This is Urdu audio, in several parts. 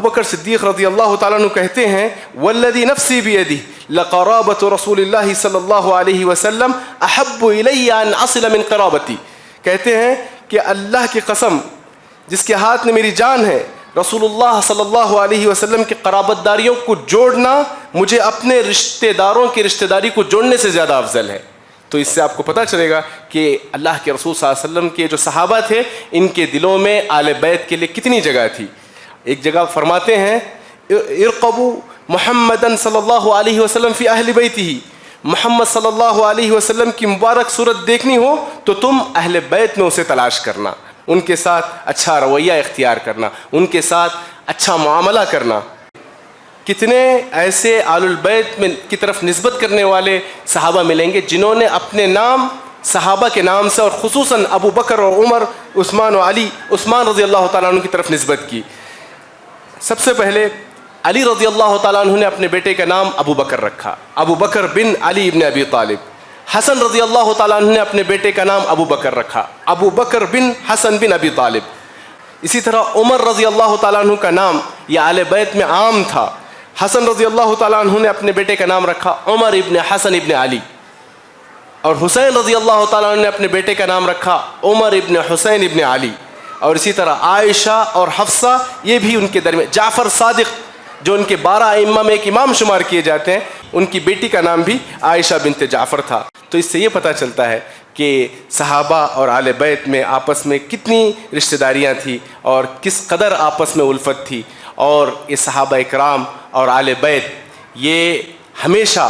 بکر صدیق رضی اللہ تعالیٰ عنہ کہتے ہیں والذی نفسی بیدہ لقرابۃ رسول اللہ صلی اللہ علیہ وسلم احب الی ان اصل من قرابتی. کہتے ہیں کہ اللہ کی قسم جس کے ہاتھ میں میری جان ہے، رسول اللہ صلی اللہ علیہ وسلم کی قرابت داریوں کو جوڑنا مجھے اپنے رشتہ داروں کی رشتہ داری کو جوڑنے سے زیادہ افضل ہے. تو اس سے آپ کو پتہ چلے گا کہ اللہ کے رسول صلی اللہ علیہ وسلم کے جو صحابہ تھے ان کے دلوں میں آل بیت کے لیے کتنی جگہ تھی. ایک جگہ فرماتے ہیں ارقبوا محمدًا صلی اللہ علیہ وسلم فی اہل بیتہ، محمد صلی اللہ علیہ وسلم کی مبارک صورت دیکھنی ہو تو تم اہل بیت میں اسے تلاش کرنا، ان کے ساتھ اچھا رویہ اختیار کرنا، ان کے ساتھ اچھا معاملہ کرنا. کتنے ایسے آل البیت میں کی طرف نسبت کرنے والے صحابہ ملیں گے جنہوں نے اپنے نام صحابہ کے نام سے اور خصوصاً ابو بکر اور عمر، عثمان و علی، عثمان رضی اللہ تعالیٰ عنہ کی طرف نسبت کی. سب سے پہلے علی رضی اللہ تعالیٰ عنہ نے اپنے بیٹے کا نام ابو بکر رکھا، ابو بکر بن علی ابن ابی طالب. حسن رضی اللہ تعالیٰ عنہ نے اپنے بیٹے کا نام ابو بکر رکھا، ابو بکر بن حسن بن ابی طالب. اسی طرح عمر رضی اللہ تعالیٰ عنہ کا نام یہ آل بیت میں عام تھا. حسن رضی اللہ تعالیٰ عنہ نے اپنے بیٹے کا نام رکھا عمر ابن حسن ابن علی، اور حسین رضی اللہ تعالیٰ عنہ نے اپنے بیٹے کا نام رکھا عمر ابن حسین ابن علی. اور اسی طرح عائشہ اور حفصہ یہ بھی ان کے درمیان. جعفر صادق جو ان کے 12 ائمہ میں ایک امام شمار کیے جاتے ہیں، ان کی بیٹی کا نام بھی عائشہ بنت جعفر تھا. تو اس سے یہ پتہ چلتا ہے کہ صحابہ اور آل بیت میں آپس میں کتنی رشتہ داریاں تھیں اور کس قدر آپس میں الفت تھی. اور یہ صحابہ اکرام اور آل بیت یہ ہمیشہ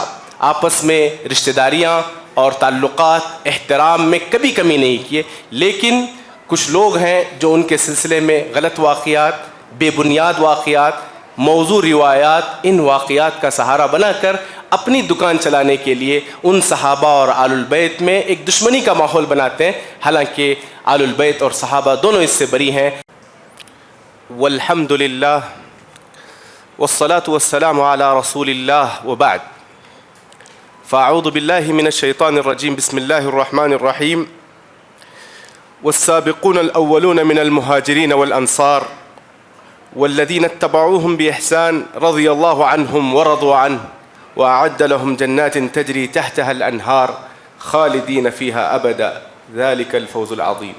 آپس میں رشتہ داریاں اور تعلقات احترام میں کبھی کمی نہیں کیے. لیکن کچھ لوگ ہیں جو ان کے سلسلے میں غلط واقعات، بے بنیاد واقعات، موضوع روایات، ان واقعات کا سہارا بنا کر اپنی دکان چلانے کے لیے ان صحابہ اور آل البیت میں ایک دشمنی کا ماحول بناتے ہیں، حالانکہ آل البیت اور صحابہ دونوں اس سے بری ہیں. والحمد للہ والصلاة والسلام على رسول اللہ وبعد. فاعوذ باللہ من الشیطان الرجیم. بسم اللہ الرحمن الرحیم. والسابقون الاولون من المہاجرین والانصار والذین اتبعوهم بإحسان رضی اللہ عنہم ورضوا عنہ وأعد لهم جنات تجری تحتها الأنہار خالدین فیها ابدا ذلك الفوز العظیم.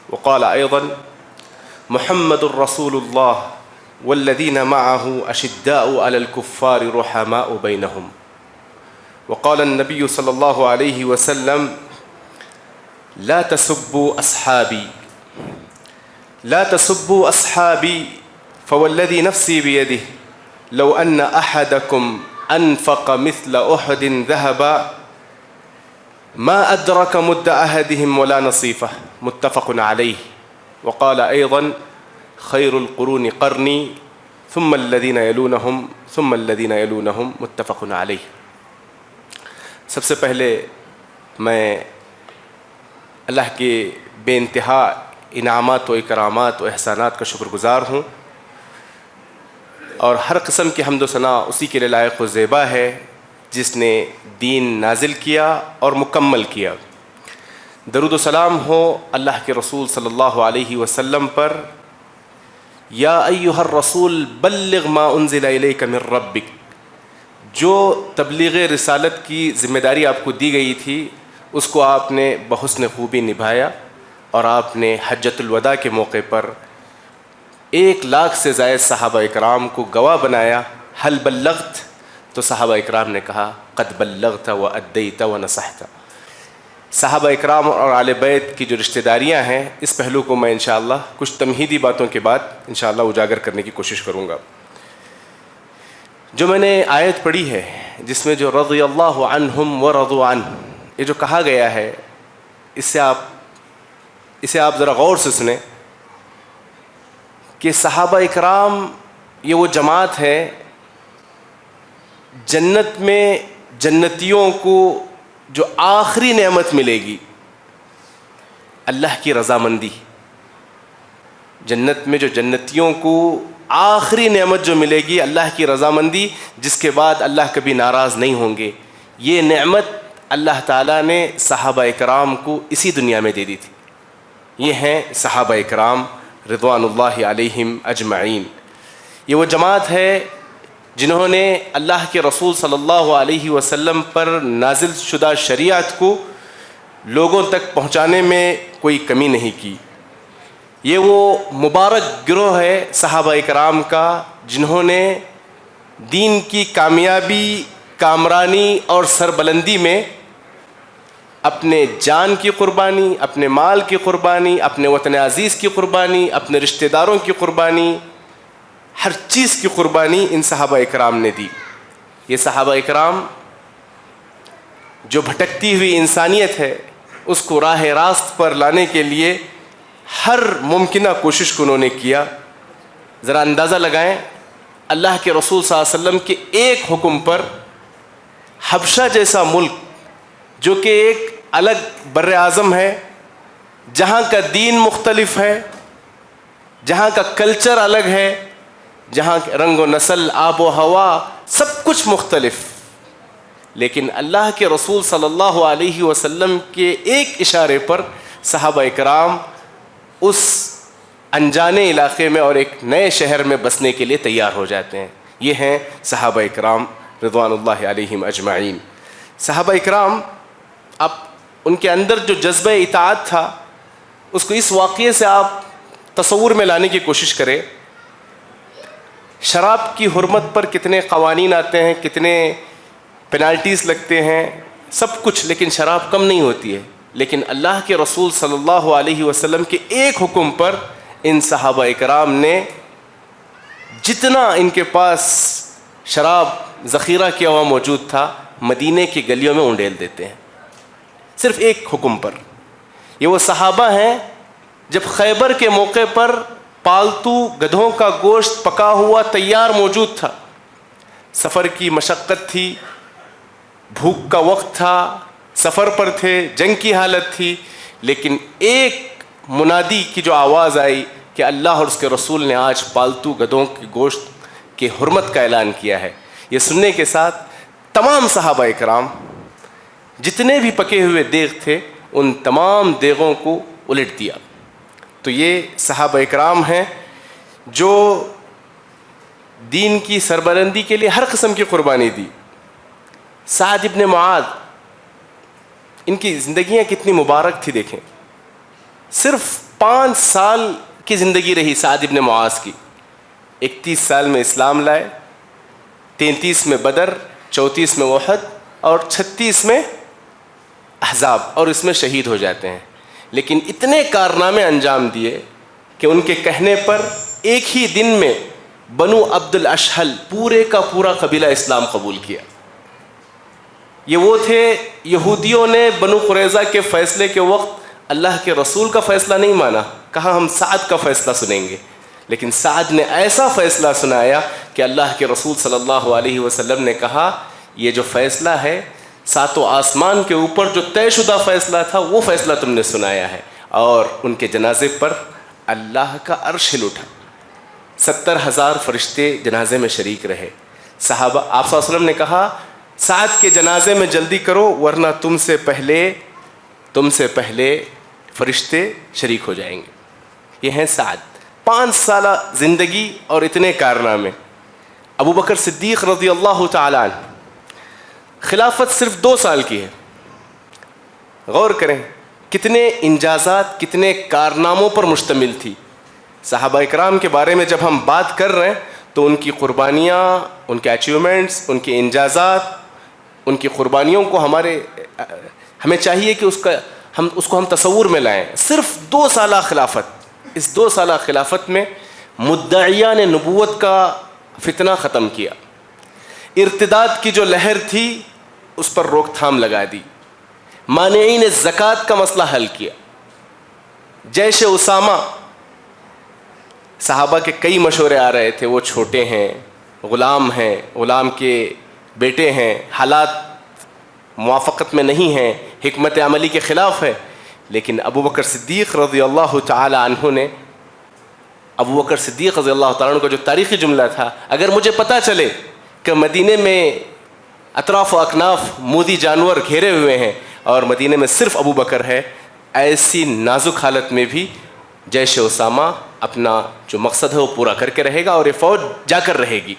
وقال أيضا محمد رسول اللہ والذین معه أشداء على الكفار رحماء بینهم. وقال النبي صلی اللہ علیہ وسلم لا تسبوا أصحابي لا تسبوا أصحابي فوالذي نفسي بيده لو أن أحدكم أنفق مثل أحد ذهبا ما أدرك مد أحدهم ولا نصيفه متفق عليه. وقال أيضا خير القرون قرني ثم الذين يلونهم ثم الذين يلونهم متفق عليه. سب سے پہلے میں اللہ کے بے انتہا انعامات و اکرامات و احسانات کا شکر گزار ہوں، اور ہر قسم کی حمد و ثنا اسی کے لیے لائق و زیبا ہے جس نے دین نازل کیا اور مکمل کیا. درود و سلام ہو اللہ کے رسول صلی اللہ علیہ وسلم پر. یا ایہا الرسول بلغ ما انزل الیک من ربک. جو تبلیغ رسالت کی ذمہ داری آپ کو دی گئی تھی اس کو آپ نے بحسن خوبی نبھایا، اور آپ نے حجۃ الوداع کے موقع پر 1,00,000 سے زائد صحابہ اکرام کو گواہ بنایا. حل بلغت؟ تو صحابہ اکرام نے کہا قد بلغت وادیت ونصحت. صحابہ اکرام اور آل بیت کی جو رشتہ داریاں ہیں اس پہلو کو میں انشاءاللہ کچھ تمہیدی باتوں کے بعد انشاءاللہ اجاگر کرنے کی کوشش کروں گا. جو میں نے آیت پڑھی ہے جس میں جو رضی اللہ عنہم ورضوا عنہ یہ جو کہا گیا ہے، اسے آپ ذرا غور سے سنیں کہ صحابہ اکرام یہ وہ جماعت ہے جنت میں جنتیوں کو جو آخری نعمت ملے گی اللہ کی رضامندی. جنت میں جو جنتیوں کو آخری نعمت جو ملے گی اللہ کی رضامندی، جس کے بعد اللہ کبھی ناراض نہیں ہوں گے. یہ نعمت اللہ تعالیٰ نے صحابہ اکرام کو اسی دنیا میں دے دی تھی. یہ ہیں صحابہ اکرام رضوان اللہ علیہم اجمعین. یہ وہ جماعت ہے جنہوں نے اللہ کے رسول صلی اللہ علیہ وسلم پر نازل شدہ شریعت کو لوگوں تک پہنچانے میں کوئی کمی نہیں کی۔ یہ وہ مبارک گروہ ہے صحابہ اکرام کا جنہوں نے دین کی کامیابی، کامرانی اور سربلندی میں اپنے جان کی قربانی، اپنے مال کی قربانی، اپنے وطن عزیز کی قربانی، اپنے رشتہ داروں کی قربانی، ہر چیز کی قربانی ان صحابہ اکرام نے دی۔ یہ صحابہ اکرام جو بھٹکتی ہوئی انسانیت ہے اس کو راہ راست پر لانے کے لیے ہر ممکنہ کوشش کو انہوں نے کیا۔ ذرا اندازہ لگائیں، اللہ کے رسول صلی اللہ علیہ وسلم کے ایک حکم پر حبشہ جیسا ملک جو کہ ایک الگ بر اعظم ہے، جہاں کا دین مختلف ہے، جہاں کا کلچر الگ ہے، جہاں رنگ و نسل، آب و ہوا سب کچھ مختلف، لیکن اللہ کے رسول صلی اللہ علیہ وسلم کے ایک اشارے پر صحابہ اکرام اس انجانے علاقے میں اور ایک نئے شہر میں بسنے کے لیے تیار ہو جاتے ہیں۔ یہ ہیں صحابہ اکرام رضوان اللہ علیہم اجمعین۔ صحابہ اکرام، اب ان کے اندر جو جذبہ اطاعت تھا اس کو اس واقعے سے آپ تصور میں لانے کی کوشش کریں۔ شراب کی حرمت پر کتنے قوانین آتے ہیں، کتنے پینالٹیز لگتے ہیں، سب کچھ، لیکن شراب کم نہیں ہوتی ہے۔ لیکن اللہ کے رسول صلی اللہ علیہ وسلم کے ایک حکم پر ان صحابہ اکرام نے جتنا ان کے پاس شراب ذخیرہ کیا ہوا موجود تھا مدینے کی گلیوں میں انڈیل دیتے ہیں، صرف ایک حکم پر۔ یہ وہ صحابہ ہیں جب خیبر کے موقع پر پالتو گدھوں کا گوشت پکا ہوا تیار موجود تھا، سفر کی مشقت تھی، بھوک کا وقت تھا، سفر پر تھے، جنگ کی حالت تھی، لیکن ایک منادی کی جو آواز آئی کہ اللہ اور اس کے رسول نے آج پالتو گدھوں کے گوشت کی حرمت کا اعلان کیا ہے، یہ سننے کے ساتھ تمام صحابہ اکرام جتنے بھی پکے ہوئے دیگ تھے ان تمام دیگوں کو الٹ دیا۔ تو یہ صحابہ اکرام ہیں جو دین کی سربلندی کے لیے ہر قسم کی قربانی دی۔ سعد ابن معاذ، ان کی زندگیاں کتنی مبارک تھی، دیکھیں، صرف 5 سال کی زندگی رہی سعد ابن معاذ کی۔ 31 سال میں اسلام لائے، 33 میں بدر، 34 میں احد اور 36 میں احزاب، اور اس میں شہید ہو جاتے ہیں۔ لیکن اتنے کارنامے انجام دیے کہ ان کے کہنے پر ایک ہی دن میں بنو عبد الاشہل پورے کا پورا قبیلہ اسلام قبول کیا۔ یہ وہ تھے، یہودیوں نے بنو قریظہ کے فیصلے کے وقت اللہ کے رسول کا فیصلہ نہیں مانا، کہا ہم سعد کا فیصلہ سنیں گے، لیکن سعد نے ایسا فیصلہ سنایا کہ اللہ کے رسول صلی اللہ علیہ وسلم نے کہا یہ جو فیصلہ ہے 7 آسمان کے اوپر جو طے شدہ فیصلہ تھا وہ فیصلہ تم نے سنایا ہے، اور ان کے جنازے پر اللہ کا عرش ہل اٹھا، 70,000 فرشتے جنازے میں شریک رہے۔ صحابہ، آپ صلی اللہ علیہ وسلم نے کہا سعد کے جنازے میں جلدی کرو ورنہ تم سے پہلے فرشتے شریک ہو جائیں گے۔ یہ ہیں سعد، 5 سالہ زندگی اور اتنے کارنامے۔ ابو بکر صدیق رضی اللہ تعالیٰ عنہ، خلافت صرف 2 سال کی ہے، غور کریں کتنے انجازات، کتنے کارناموں پر مشتمل تھی۔ صحابہ اکرام کے بارے میں جب ہم بات کر رہے ہیں تو ان کی قربانیاں، ان کے اچیومنٹس، ان کے انجازات، ان کی قربانیوں کو ہمیں چاہیے کہ اس کو ہم تصور میں لائیں۔ صرف 2 سالہ خلافت، اس 2 سالہ خلافت میں مدعیان نبوت کا فتنہ ختم کیا، ارتداد کی جو لہر تھی اس پر روک تھام لگا دی، مانعین زکوٰۃ کا مسئلہ حل کیا، جیش اسامہ، صحابہ کے کئی مشورے آ رہے تھے، وہ چھوٹے ہیں، غلام کے بیٹے ہیں، حالات موافقت میں نہیں ہیں، حکمت عملی کے خلاف ہے، لیکن ابو بکر صدیق رضی اللہ تعالی عنہ نے، ابو بکر صدیق رضی اللہ تعالیٰ عنہ کا جو تاریخی جملہ تھا، اگر مجھے پتہ چلے کہ مدینے میں اطراف و اکناف مودی جانور گھیرے ہوئے ہیں اور مدینے میں صرف ابو بکر ہے، ایسی نازک حالت میں بھی جیش اسامہ اپنا جو مقصد ہے وہ پورا کر کے رہے گا اور یہ فوج جا کر رہے گی.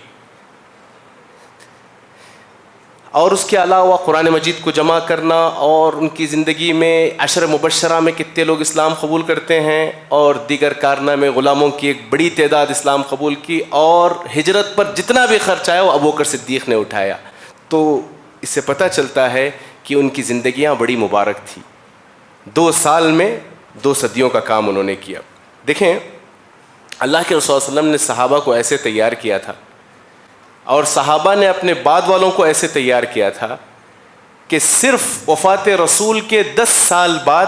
اور اس کے علاوہ قرآن مجید کو جمع کرنا اور ان کی زندگی میں عشر مبشرہ میں کتنے لوگ اسلام قبول کرتے ہیں اور دیگر کارنامے، غلاموں کی ایک بڑی تعداد اسلام قبول کی، اور ہجرت پر جتنا بھی خرچ آیا وہ ابوبکر صدیق نے اٹھایا. تو اس سے پتہ چلتا ہے کہ ان کی زندگیاں بڑی مبارک تھی. 2 سال میں 2 صدیوں کا کام انہوں نے کیا. دیکھیں اللہ کے رسول صلی اللہ علیہ وسلم نے صحابہ کو ایسے تیار کیا تھا اور صحابہ نے اپنے بعد والوں کو ایسے تیار کیا تھا کہ صرف وفات رسول کے 10 سال بعد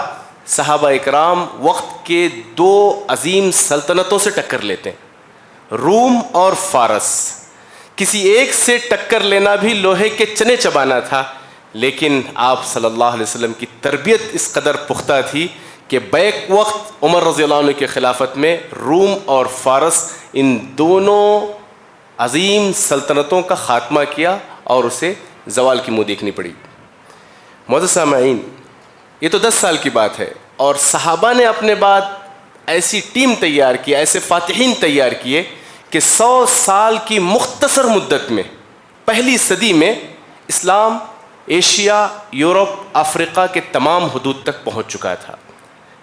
صحابہ اکرام وقت کے 2 عظیم سلطنتوں سے ٹکر لیتے ہیں، روم اور فارس. کسی ایک سے ٹکر لینا بھی لوہے کے چنے چبانا تھا، لیکن آپ صلی اللہ علیہ وسلم کی تربیت اس قدر پختہ تھی کہ بیک وقت عمر رضی اللہ عنہ کی خلافت میں روم اور فارس ان دونوں عظیم سلطنتوں کا خاتمہ کیا اور اسے زوال کی منہ دیکھنی پڑی. معزز سامعین، یہ تو 10 سال کی بات ہے، اور صحابہ نے اپنے بعد ایسی ٹیم تیار کی، ایسے فاتحین تیار کیے کہ 100 سال کی مختصر مدت میں پہلی صدی میں اسلام ایشیا، یورپ، افریقہ کے تمام حدود تک پہنچ چکا تھا.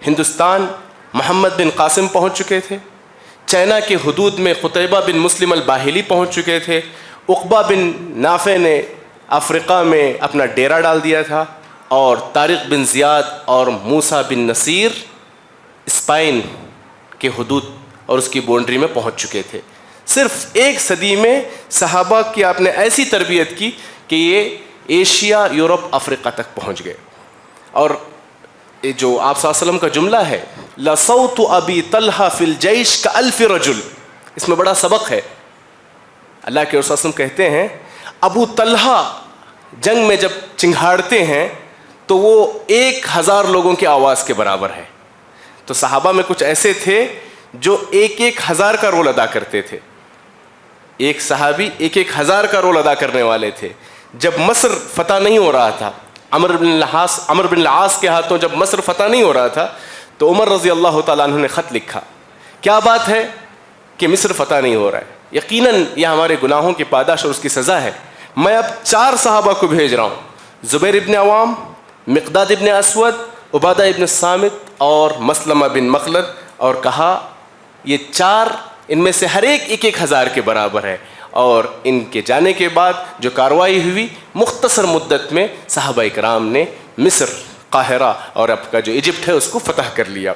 ہندوستان محمد بن قاسم پہنچ چکے تھے، چائنا کے حدود میں قتیبہ بن مسلم الباہلی پہنچ چکے تھے، عقبہ بن نافع نے افریقہ میں اپنا ڈیرا ڈال دیا تھا، اور طارق بن زیاد اور موسیٰ بن نصیر اسپین کے حدود اور اس کی باؤنڈری میں پہنچ چکے تھے. صرف 1 صدی میں صحابہ کی آپ نے ایسی تربیت کی کہ یہ ایشیا، یورپ، افریقہ تک پہنچ گئے. اور جو آپ صلی اللہ علیہ وسلم کا جملہ ہے لَصَوْتُ أَبِي طَلْحَةَ فِي الْجَيْشِ كَأَلْفِ رَجُلٍ، اس میں بڑا سبق ہے. اللہ کے رسول صلی اللہ علیہ وسلم کہتے ہیں ابو طلحہ جنگ میں جب چنگھاڑتے ہیں تو وہ 1000 لوگوں کی آواز کے برابر ہے. تو صحابہ میں کچھ ایسے تھے جو 1000 کا رول ادا کرتے تھے. ایک صحابی 1000 کا رول ادا کرنے والے تھے. جب مصر فتح نہیں ہو رہا تھا، عمر بن العاص کے ہاتھوں جب مصر فتح نہیں ہو رہا تھا، تو عمر رضی اللہ تعالیٰ عنہ نے خط لکھا، کیا بات ہے کہ مصر فتح نہیں ہو رہا ہے، یقیناً یہ ہمارے گناہوں کی پاداش اور اس کی سزا ہے. میں اب 4 صحابہ کو بھیج رہا ہوں، زبیر ابن عوام، مقداد ابن اسود، عبادہ ابن الصامت اور مسلمہ بن مخلد، اور کہا یہ 4 ان میں سے ہر ایک 1000 کے برابر ہے. اور ان کے جانے کے بعد جو کارروائی ہوئی، مختصر مدت میں صحابہ اکرام نے مصر، قاہرہ اور اب کا جو ایجپٹ ہے اس کو فتح کر لیا.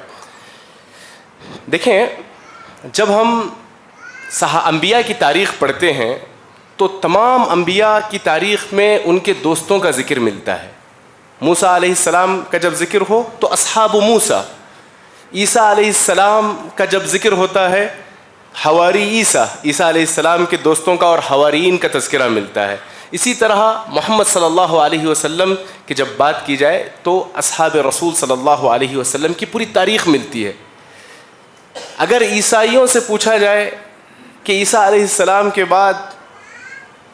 دیکھیں جب ہم انبیاء کی تاریخ پڑھتے ہیں تو تمام انبیاء کی تاریخ میں ان کے دوستوں کا ذکر ملتا ہے. موسیٰ علیہ السلام کا جب ذکر ہو تو اصحاب موسیٰ، عیسیٰ علیہ السلام کا جب ذکر ہوتا ہے حواری عیسیٰ علیہ السلام کے دوستوں کا اور حواریین کا تذکرہ ملتا ہے. اسی طرح محمد صلی اللہ علیہ وسلم کی جب بات کی جائے تو اصحاب رسول صلی اللہ علیہ وسلم کی پوری تاریخ ملتی ہے. اگر عیسائیوں سے پوچھا جائے کہ عیسیٰ علیہ السلام کے بعد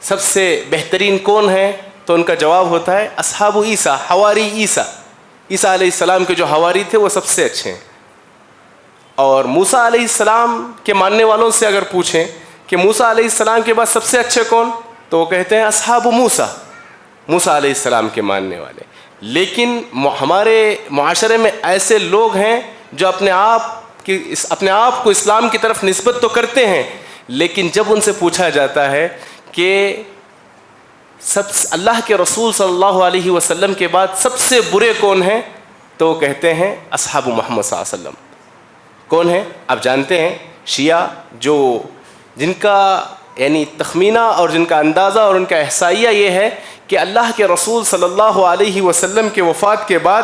سب سے بہترین کون ہے، تو ان کا جواب ہوتا ہے اصحاب عیسیٰ، حواری عیسیٰ علیہ السلام کے جو حواری تھے وہ سب سے اچھے ہیں. اور موسیٰ علیہ السلام کے ماننے والوں سے اگر پوچھیں کہ موسیٰ علیہ السلام کے بعد سب سے اچھے کون، تو وہ کہتے ہیں اصحاب موسیٰ علیہ السلام کے ماننے والے. لیکن ہمارے معاشرے میں ایسے لوگ ہیں جو اپنے آپ کو اسلام کی طرف نسبت تو کرتے ہیں، لیکن جب ان سے پوچھا جاتا ہے کہ اللہ کے رسول صلی اللہ علیہ وسلم کے بعد سب سے برے کون ہیں، تو وہ کہتے ہیں اصحاب محمد صلی اللہ علیہ وسلم. کون ہیں؟ آپ جانتے ہیں شیعہ، جن کا یعنی تخمینہ اور جن کا اندازہ اور ان کا احصائیہ یہ ہے کہ اللہ کے رسول صلی اللہ علیہ وسلم کے وفات کے بعد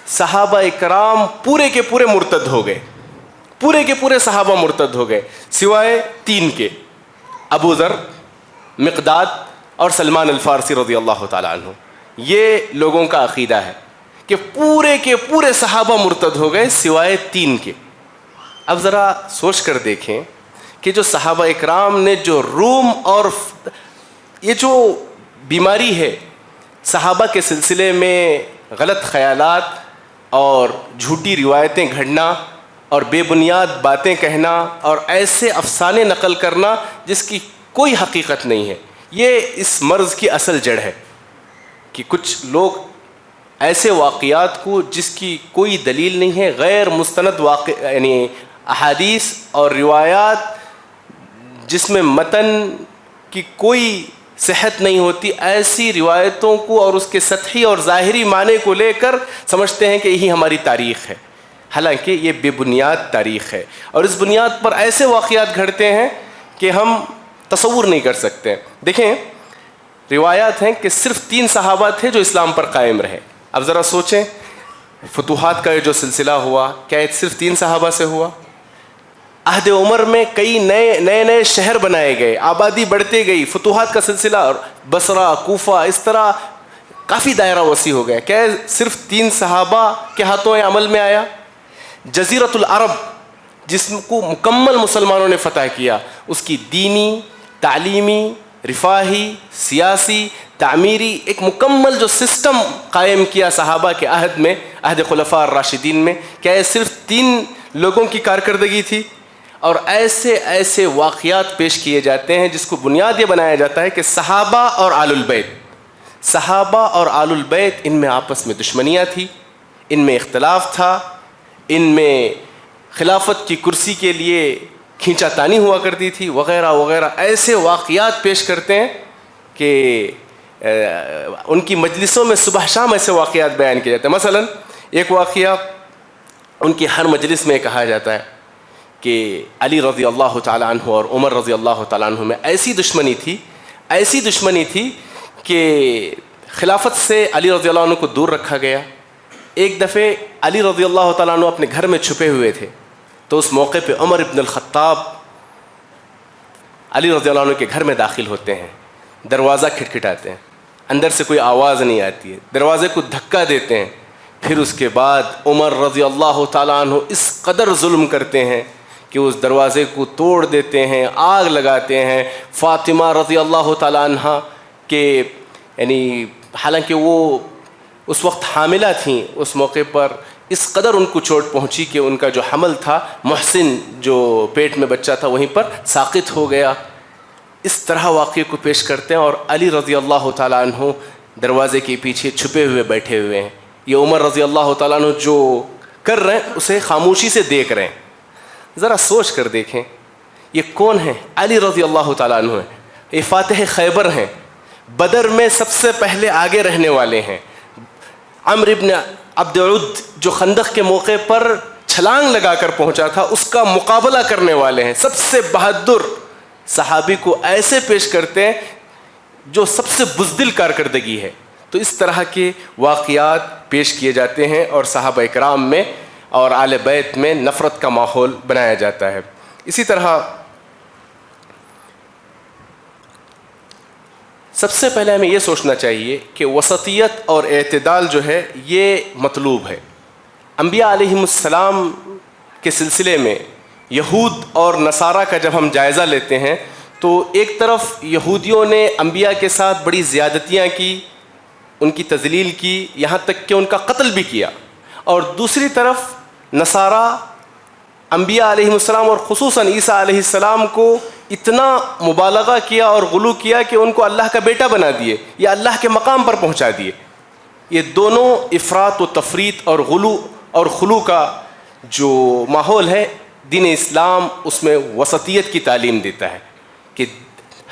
صحابہ اکرام پورے کے پورے مرتد ہو گئے، پورے کے پورے صحابہ مرتد ہو گئے سوائے 3 کے، ابو ذر، مقداد اور سلمان الفارسی رضی اللہ تعالیٰ عنہ. یہ لوگوں کا عقیدہ ہے کہ پورے کے پورے صحابہ مرتد ہو گئے سوائے 3 کے. اب ذرا سوچ کر دیکھیں کہ جو صحابہ اکرام نے جو روم اور یہ جو بیماری ہے صحابہ کے سلسلے میں غلط خیالات اور جھوٹی روایتیں گھڑنا اور بے بنیاد باتیں کہنا اور ایسے افسانے نقل کرنا جس کی کوئی حقیقت نہیں ہے، یہ اس مرض کی اصل جڑ ہے کہ کچھ لوگ ایسے واقعات کو جس کی کوئی دلیل نہیں ہے، غیر مستند یعنی احادیث اور روایات جس میں متن کی کوئی صحت نہیں ہوتی، ایسی روایتوں کو اور اس کے سطحی اور ظاہری معنی کو لے کر سمجھتے ہیں کہ یہی ہماری تاریخ ہے، حالانکہ یہ بے بنیاد تاریخ ہے، اور اس بنیاد پر ایسے واقعات گھڑتے ہیں کہ ہم تصور نہیں کر سکتے۔ دیکھیں، روایات ہیں کہ صرف 3 صحابہ تھے جو اسلام پر قائم رہے۔ اب ذرا سوچیں، فتوحات کا جو سلسلہ ہوا، کیا یہ صرف 3 صحابہ سے ہوا؟ عہد عمر میں کئی نئے شہر بنائے گئے، آبادی بڑھتے گئی، فتوحات کا سلسلہ، بصرہ، کوفہ، اس طرح کافی دائرہ وسیع ہو گیا۔ کیا صرف 3 صحابہ کے ہاتھوں عمل میں آیا؟ جزیرۃ العرب جس کو مکمل مسلمانوں نے فتح کیا، اس کی دینی، تعلیمی، رفاہی، سیاسی، تعمیری ایک مکمل جو سسٹم قائم کیا صحابہ کے عہد میں، عہد خلفاء الراشدین میں، کیا یہ صرف 3 لوگوں کی کارکردگی تھی؟ اور ایسے واقعات پیش کیے جاتے ہیں جس کو بنیاد یہ بنایا جاتا ہے کہ صحابہ اور آل البیت ان میں آپس میں دشمنیاں تھی، ان میں اختلاف تھا، ان میں خلافت کی کرسی کے لیے کھینچا تانی ہوا کرتی تھی، وغیرہ وغیرہ۔ ایسے واقعات پیش کرتے ہیں کہ ان کی مجلسوں میں صبح شام ایسے واقعات بیان کیے جاتے ہیں۔ مثلا ایک واقعہ ان کی ہر مجلس میں کہا جاتا ہے کہ علی رضی اللہ تعالیٰ عنہ اور عمر رضی اللہ تعالیٰ عنہ میں ایسی دشمنی تھی کہ خلافت سے علی رضی اللہ عنہ کو دور رکھا گیا۔ ایک دفعہ علی رضی اللہ تعالیٰ عنہ اپنے گھر میں چھپے ہوئے تھے، تو اس موقع پہ عمر ابن الخطاب علی رضی اللہ عنہ کے گھر میں داخل ہوتے ہیں، دروازہ کھٹکھٹاتے ہیں، اندر سے کوئی آواز نہیں آتی ہے، دروازے کو دھکا دیتے ہیں، پھر اس کے بعد عمر رضی اللہ تعالیٰ عنہ اس قدر ظلم کرتے ہیں کہ اس دروازے کو توڑ دیتے ہیں، آگ لگاتے ہیں۔ فاطمہ رضی اللہ تعالیٰ عنہ کے یعنی حالانکہ وہ اس وقت حاملہ تھیں، اس موقع پر اس قدر ان کو چوٹ پہنچی کہ ان کا جو حمل تھا، محسن جو پیٹ میں بچہ تھا، وہیں پر ساقط ہو گیا۔ اس طرح واقعے کو پیش کرتے ہیں، اور علی رضی اللہ تعالیٰ عنہ دروازے کے پیچھے چھپے ہوئے بیٹھے ہوئے ہیں۔ یہ عمر رضی اللہ تعالیٰ عنہ جو کر رہے ہیں اسے خاموشی سے دیکھ رہے ہیں۔ ذرا سوچ کر دیکھیں، یہ کون ہیں؟ علی رضی اللہ تعالیٰ عنہ ہیں، یہ فاتح خیبر ہیں، بدر میں سب سے پہلے آگے رہنے والے ہیں۔ عمرو ابن عبد عد جو خندق کے موقع پر چھلانگ لگا کر پہنچا تھا، اس کا مقابلہ کرنے والے ہیں۔ سب سے بہادر صحابی کو ایسے پیش کرتے ہیں جو سب سے بزدل کارکردگی ہے۔ تو اس طرح کے واقعات پیش کیے جاتے ہیں، اور صحابہ اکرام میں اور آل بیت میں نفرت کا ماحول بنایا جاتا ہے۔ اسی طرح سب سے پہلے ہمیں یہ سوچنا چاہیے کہ وسطیت اور اعتدال جو ہے یہ مطلوب ہے۔ انبیاء علیہم السلام کے سلسلے میں یہود اور نصارہ کا جب ہم جائزہ لیتے ہیں تو ایک طرف یہودیوں نے انبیاء کے ساتھ بڑی زیادتیاں کی، ان کی تذلیل کی، یہاں تک کہ ان کا قتل بھی کیا، اور دوسری طرف نصارہ انبیاء علیہ السلام اور خصوصاً عیسیٰ علیہ السلام کو اتنا مبالغہ کیا اور غلو کیا کہ ان کو اللہ کا بیٹا بنا دیے یا اللہ کے مقام پر پہنچا دیے۔ یہ دونوں افراط و تفریط اور غلو اور خلو کا جو ماحول ہے، دین اسلام اس میں وسطیت کی تعلیم دیتا ہے کہ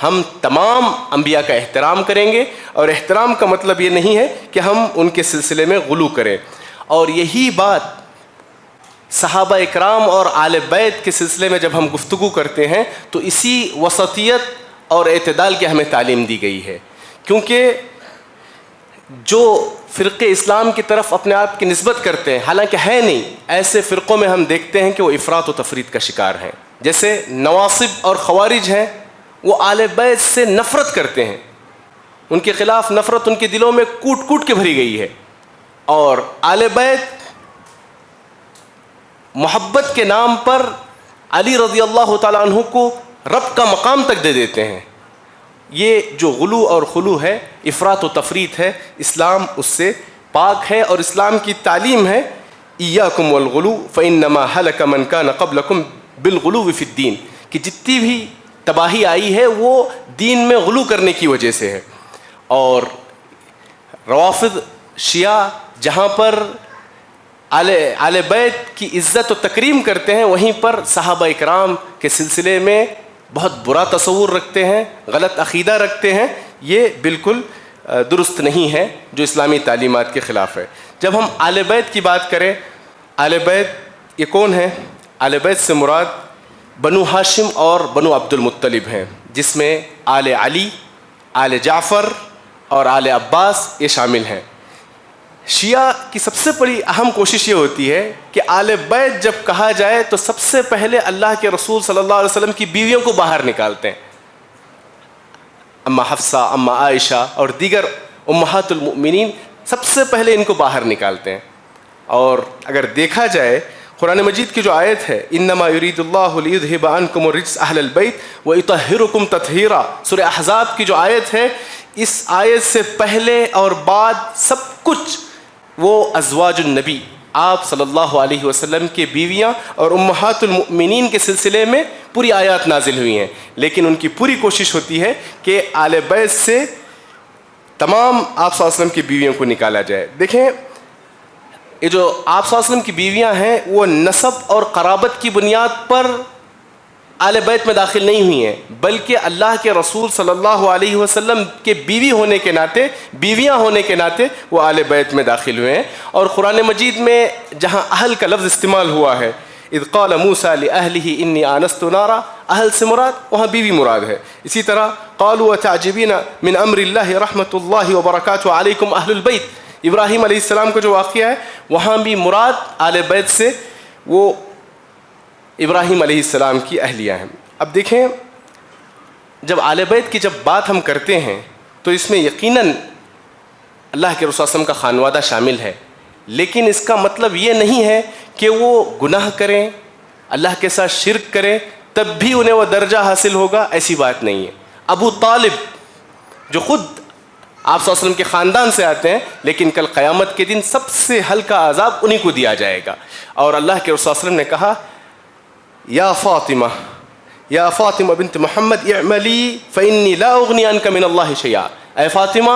ہم تمام انبیاء کا احترام کریں گے، اور احترام کا مطلب یہ نہیں ہے کہ ہم ان کے سلسلے میں غلو کریں۔ اور یہی بات صحابہ اکرام اور آل بیت کے سلسلے میں جب ہم گفتگو کرتے ہیں تو اسی وسطیت اور اعتدال کی ہمیں تعلیم دی گئی ہے، کیونکہ جو فرقے اسلام کی طرف اپنے آپ کی نسبت کرتے ہیں، حالانکہ ہے نہیں، ایسے فرقوں میں ہم دیکھتے ہیں کہ وہ افراط و تفریط کا شکار ہیں۔ جیسے نواصب اور خوارج ہیں، وہ آل بیت سے نفرت کرتے ہیں، ان کے خلاف نفرت ان کے دلوں میں کوٹ کوٹ کے بھری گئی ہے، اور آل بیت محبت کے نام پر علی رضی اللہ تعالیٰ عنہ کو رب کا مقام تک دے دیتے ہیں۔ یہ جو غلو اور خلو ہے، افراط و تفریط ہے، اسلام اس سے پاک ہے، اور اسلام کی تعلیم ہے ایاکم والغلو فانما ہلک من کان قبلکم بالغلو فی الدین، کہ جتنی بھی تباہی آئی ہے وہ دین میں غلو کرنے کی وجہ سے ہے. اور روافض شیعہ جہاں پر اہل بیت کی عزت و تکریم کرتے ہیں، وہیں پر صحابہ اکرام کے سلسلے میں بہت برا تصور رکھتے ہیں، غلط عقیدہ رکھتے ہیں. یہ بالکل درست نہیں ہے، جو اسلامی تعلیمات کے خلاف ہے. جب ہم اہل بیت کی بات کریں، اہل بیت یہ کون ہیں؟ اہل بیت سے مراد بنو ہاشم اور بنو عبد المطلب ہیں، جس میں آل علی، آل جعفر اور آل عباس یہ شامل ہیں. شیعہ کی سب سے بڑی اہم کوشش یہ ہوتی ہے کہ آل بیت جب کہا جائے تو سب سے پہلے اللہ کے رسول صلی اللہ علیہ وسلم کی بیویوں کو باہر نکالتے ہیں. اما حفصہ، اما عائشہ اور دیگر امہات المؤمنین سب سے پہلے ان کو باہر نکالتے ہیں. اور اگر دیکھا جائے قرآن مجید کی جو آیت ہے انما یرید اللہ لیذھب عنکم الرجس اہل البیت ویطہرکم تطہیرا، سورہ احزاب کی جو آیت ہے، اس آیت سے پہلے اور بعد سب کچھ وہ ازواج النبی آپ صلی اللہ علیہ وسلم کے بیویاں اور امہات المؤمنین کے سلسلے میں پوری آیات نازل ہوئی ہیں. لیکن ان کی پوری کوشش ہوتی ہے کہ آل بیت سے تمام آپ صلی اللہ علیہ وسلم کی بیویوں کو نکالا جائے. دیکھیں یہ جو آپ صلی اللہ علیہ وسلم کی بیویاں ہیں وہ نسب اور قرابت کی بنیاد پر آل بیت میں داخل نہیں ہوئی ہیں، بلکہ اللہ کے رسول صلی اللہ علیہ وسلم کے بیوی ہونے کے ناطے، بیویاں ہونے کے ناطے وہ آل بیت میں داخل ہوئے ہیں. اور قرآن مجید میں جہاں اہل کا لفظ استعمال ہوا ہے، اذ قال موسیٰ لأہلہ انی آنست نارا، اہل سے مراد وہاں بیوی مراد ہے. اسی طرح قالوا وتعجبین من امر اللہ رحمۃ اللہ وبرکاتہ علیکم اہل البیت، ابراہیم علیہ السلام کا جو واقعہ ہے وہاں بھی مراد آل بیت سے وہ ابراہیم علیہ السلام کی اہلیہ ہیں. اب دیکھیں جب آل بیت کی جب بات ہم کرتے ہیں تو اس میں یقیناً اللہ کے رسول صلی اللہ علیہ وسلم کا خانوادہ شامل ہے، لیکن اس کا مطلب یہ نہیں ہے کہ وہ گناہ کریں، اللہ کے ساتھ شرک کریں تب بھی انہیں وہ درجہ حاصل ہوگا، ایسی بات نہیں ہے. ابو طالب جو خود آپ صلی اللہ علیہ وسلم کے خاندان سے آتے ہیں، لیکن کل قیامت کے دن سب سے ہلکا عذاب انہی کو دیا جائے گا. اور اللہ کے رسول صلی اللہ علیہ وسلم نے کہا یا فاطمہ بنت محمد اعملی فانی لا اغنی عنک من اللہ شیئا، اے فاطمہ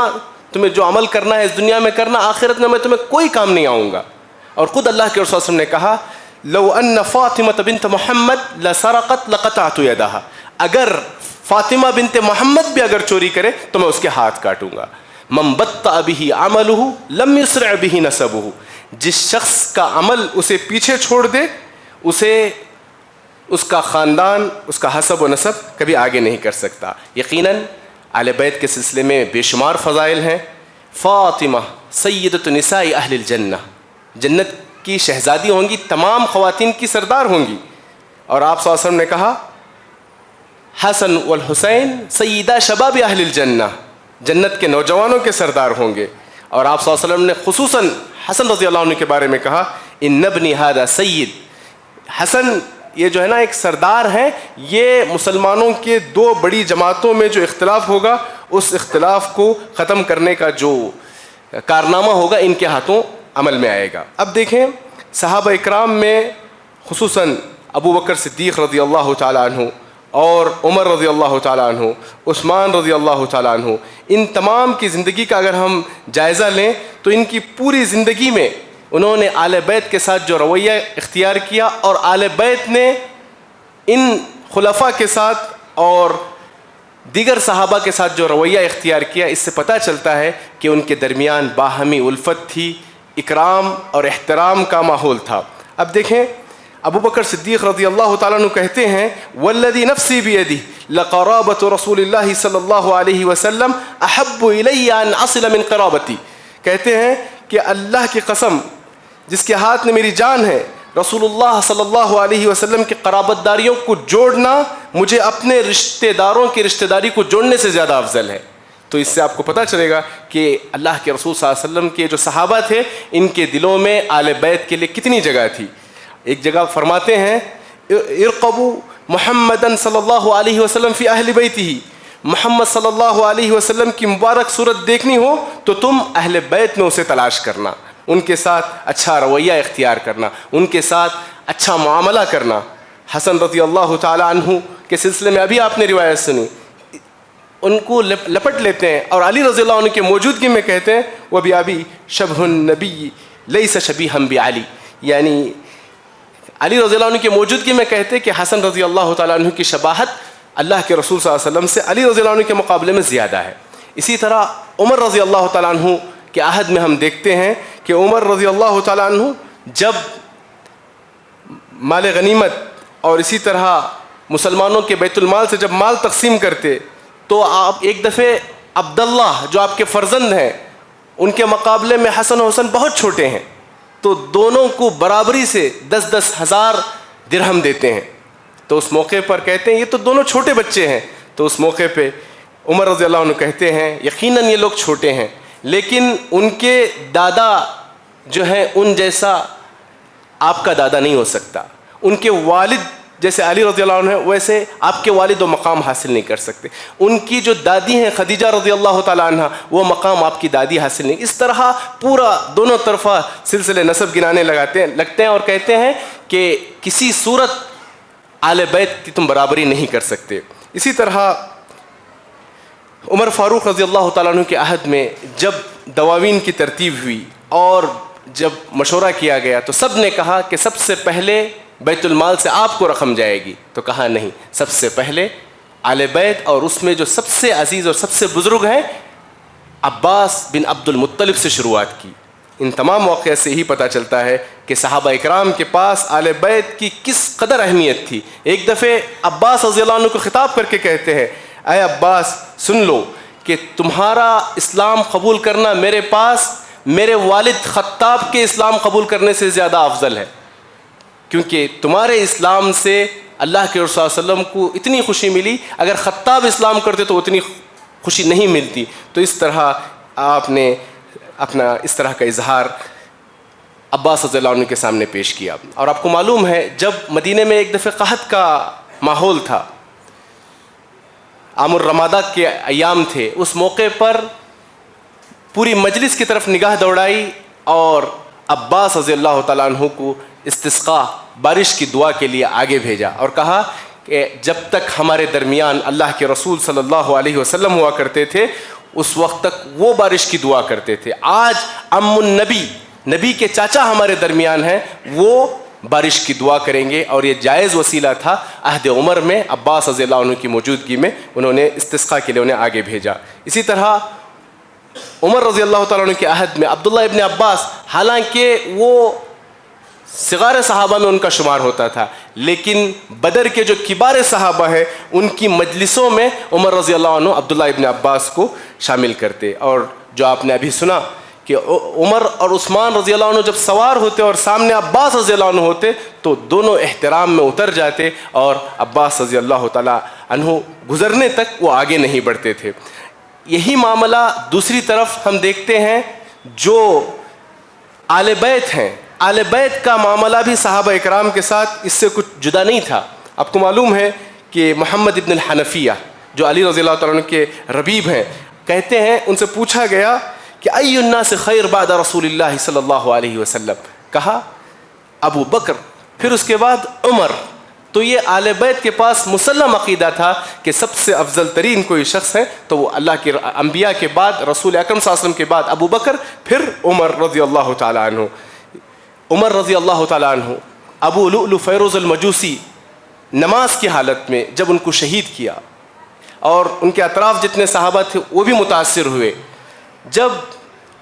تمہیں جو عمل کرنا ہے اس دنیا میں کرنا، آخرت میں تمہیں کوئی کام نہیں آؤں گا. اور خود اللہ کے رسول صلی اللہ علیہ وسلم نے کہا لو ان فاطمہ بنت محمد لسرقت لقطعت یدہا، اگر فاطمہ بنت محمد بھی اگر چوری کرے تو میں اس کے ہاتھ کاٹوں گا. من بطأ به عملہ لم یسرع به نسبہ، جس شخص کا عمل اسے پیچھے چھوڑ دے اسے اس کا خاندان، اس کا حسب و نسب کبھی آگے نہیں کر سکتا. یقیناً اہل بیت کے سلسلے میں بے شمار فضائل ہیں. فاطمہ سیدۃ نساء اہل الجنہ، جنت کی شہزادی ہوں گی، تمام خواتین کی سردار ہوں گی. اور آپ صلی اللہ علیہ وسلم نے کہا حسن والحسین سیدہ شباب اہل الجنہ، جنت کے نوجوانوں کے سردار ہوں گے. اور آپ صلی اللہ علیہ وسلم نے خصوصاً حسن رضی اللہ عنہ کے بارے میں کہا ان ابنی ھذا سید، حسن یہ جو ہے نا ایک سردار ہیں. یہ مسلمانوں کے دو بڑی جماعتوں میں جو اختلاف ہوگا اس اختلاف کو ختم کرنے کا جو کارنامہ ہوگا ان کے ہاتھوں عمل میں آئے گا. اب دیکھیں صحابہ اکرام میں خصوصاً ابو بکر صدیق رضی اللہ تعالیٰ عنہ اور عمر رضی اللہ تعالیٰ عنہ، عثمان رضی اللہ تعالیٰ عنہ، ان تمام کی زندگی کا اگر ہم جائزہ لیں تو ان کی پوری زندگی میں انہوں نے آل بیت کے ساتھ جو رویہ اختیار کیا اور آل بیت نے ان خلفاء کے ساتھ اور دیگر صحابہ کے ساتھ جو رویہ اختیار کیا، اس سے پتہ چلتا ہے کہ ان کے درمیان باہمی الفت تھی، اکرام اور احترام کا ماحول تھا. اب دیکھیں ابو بکر صدیق رضی اللہ تعالیٰ عنہ کہتے ہیں والذی نفسی بیدہ لقرابۃ رسول اللہ صلی اللہ علیہ وسلم احب الی ان اصل من قرابتی، کہتے ہیں کہ اللہ کی قسم جس کے ہاتھ میں میری جان ہے، رسول اللہ صلی اللہ علیہ وسلم کی قرابت داریوں کو جوڑنا مجھے اپنے رشتہ داروں کی رشتہ داری کو جوڑنے سے زیادہ افضل ہے. تو اس سے آپ کو پتہ چلے گا کہ اللہ کے رسول صلی اللہ علیہ وسلم کے جو صحابہ تھے ان کے دلوں میں آل بیت کے لیے کتنی جگہ تھی. ایک جگہ فرماتے ہیں ارقبوا محمدً صلی اللہ علیہ وسلم فی اہل بیتہ، محمد صلی اللہ علیہ وسلم کی مبارک صورت دیکھنی ہو تو تم اہل بیت میں اسے تلاش کرنا. ان کے ساتھ اچھا رویہ اختیار کرنا، ان کے ساتھ اچھا معاملہ کرنا۔ حسن رضی اللہ تعالیٰ عنہ کے سلسلے میں ابھی آپ نے روایت سنی، ان کو لپٹ لیتے ہیں اور علی رضی اللہ عنہ کی موجودگی میں کہتے ہیں وَبِأَبِي شَبْهُ النَّبِيِّ لَيْسَ شَبِيهًا بِعَلِي، یعنی علی رضی اللہ عنہ کی موجودگی میں کہتے ہیں کہ حسن رضی اللہ تعالیٰ عنہ کی شباہت اللہ کے رسول صلی اللہ علیہ وسلم سے علی رضی اللہ عنہ کے مقابلے میں زیادہ ہے۔ اسی طرح عمر رضی اللہ تعالیٰ عنہ کے عہد میں ہم دیکھتے ہیں کہ عمر رضی اللہ تعالیٰ عنہ جب مال غنیمت اور اسی طرح مسلمانوں کے بیت المال سے جب مال تقسیم کرتے تو آپ ایک دفعہ عبداللہ جو آپ کے فرزند ہیں ان کے مقابلے میں حسن و حسن بہت چھوٹے ہیں، تو دونوں کو برابری سے 10-10 ہزار درہم دیتے ہیں۔ تو اس موقع پر کہتے ہیں یہ تو دونوں چھوٹے بچے ہیں، تو اس موقع پہ عمر رضی اللہ عنہ کہتے ہیں یقیناً یہ لوگ چھوٹے ہیں لیکن ان کے دادا جو ہیں ان جیسا آپ کا دادا نہیں ہو سکتا، ان کے والد جیسے علی رضی اللہ عنہ ویسے آپ کے والد وہ مقام حاصل نہیں کر سکتے، ان کی جو دادی ہیں خدیجہ رضی اللہ تعالیٰ عنہ وہ مقام آپ کی دادی حاصل نہیں۔ اس طرح پورا دونوں طرفہ سلسلے نسب گنانے لگتے ہیں اور کہتے ہیں کہ کسی صورت آل بیت کی تم برابری نہیں کر سکتے۔ اسی طرح عمر فاروق رضی اللہ تعالیٰ عنہ کے عہد میں جب دواوین کی ترتیب ہوئی اور جب مشورہ کیا گیا تو سب نے کہا کہ سب سے پہلے بیت المال سے آپ کو رقم جائے گی، تو کہا نہیں، سب سے پہلے آل بیت اور اس میں جو سب سے عزیز اور سب سے بزرگ ہیں عباس بن عبد المطلب سے شروعات کی۔ ان تمام واقعات سے ہی پتہ چلتا ہے کہ صحابہ اکرام کے پاس آل بیت کی کس قدر اہمیت تھی۔ ایک دفعہ عباس رضی اللہ عنہ کو خطاب کر کے کہتے ہیں اے عباس سن لو کہ تمہارا اسلام قبول کرنا میرے پاس میرے والد خطاب کے اسلام قبول کرنے سے زیادہ افضل ہے، کیونکہ تمہارے اسلام سے اللہ کے رسول صلی اللہ علیہ وسلم کو اتنی خوشی ملی، اگر خطاب اسلام کرتے تو اتنی خوشی نہیں ملتی۔ تو اس طرح آپ نے اپنا اس طرح کا اظہار عباس رضی اللہ عنہ کے سامنے پیش کیا۔ اور آپ کو معلوم ہے جب مدینے میں ایک دفعہ قحط کا ماحول تھا، عام الرمادہ کے ایام تھے، اس موقع پر پوری مجلس کی طرف نگاہ دوڑائی اور عباس رضی اللہ تعالیٰ عنہ کو استسقاء بارش کی دعا کے لیے آگے بھیجا اور کہا کہ جب تک ہمارے درمیان اللہ کے رسول صلی اللہ علیہ وسلم ہوا کرتے تھے اس وقت تک وہ بارش کی دعا کرتے تھے، آج ام النبی نبی کے چاچا ہمارے درمیان ہیں، وہ بارش کی دعا کریں گے۔ اور یہ جائز وسیلہ تھا عہد عمر میں، عباس رضی اللہ عنہ کی موجودگی میں انہوں نے استسقاء کے لیے انہیں آگے بھیجا۔ اسی طرح عمر رضی اللہ تعالیٰ عنہ کے عہد میں عبداللہ ابن عباس، حالانکہ وہ صغار صحابہ میں ان کا شمار ہوتا تھا لیکن بدر کے جو کبار صحابہ ہیں ان کی مجلسوں میں عمر رضی اللہ عنہ عبداللہ ابن عباس کو شامل کرتے۔ اور جو آپ نے ابھی سنا کہ عمر اور عثمان رضی اللہ عنہ جب سوار ہوتے اور سامنے عباس رضی اللہ عنہ ہوتے تو دونوں احترام میں اتر جاتے اور عباس رضی اللہ تعالیٰ عنہ گزرنے تک وہ آگے نہیں بڑھتے تھے۔ یہی معاملہ دوسری طرف ہم دیکھتے ہیں جو آل بیت ہیں، آل بیت کا معاملہ بھی صحابہ اکرام کے ساتھ اس سے کچھ جدا نہیں تھا۔ آپ کو معلوم ہے کہ محمد ابن الحنفیہ جو علی رضی اللہ تعالیٰ عنہ کے ربیب ہیں کہتے ہیں ان سے پوچھا گیا کہ ای الناس خیر بعد رسول اللہ صلی اللہ علیہ وسلم، کہا ابو بکر پھر اس کے بعد عمر۔ تو یہ آل بیت کے پاس مسلم عقیدہ تھا کہ سب سے افضل ترین کوئی شخص ہے تو وہ اللہ کے انبیاء کے بعد رسول اکرم صلی اللہ علیہ وسلم کے بعد ابو بکر پھر عمر رضی اللہ تعالیٰ عنہ۔ عمر رضی اللہ تعالیٰ عنہ ابو لؤلؤ فیروز المجوسی نماز کی حالت میں جب ان کو شہید کیا اور ان کے اطراف جتنے صحابہ تھے وہ بھی متاثر ہوئے، جب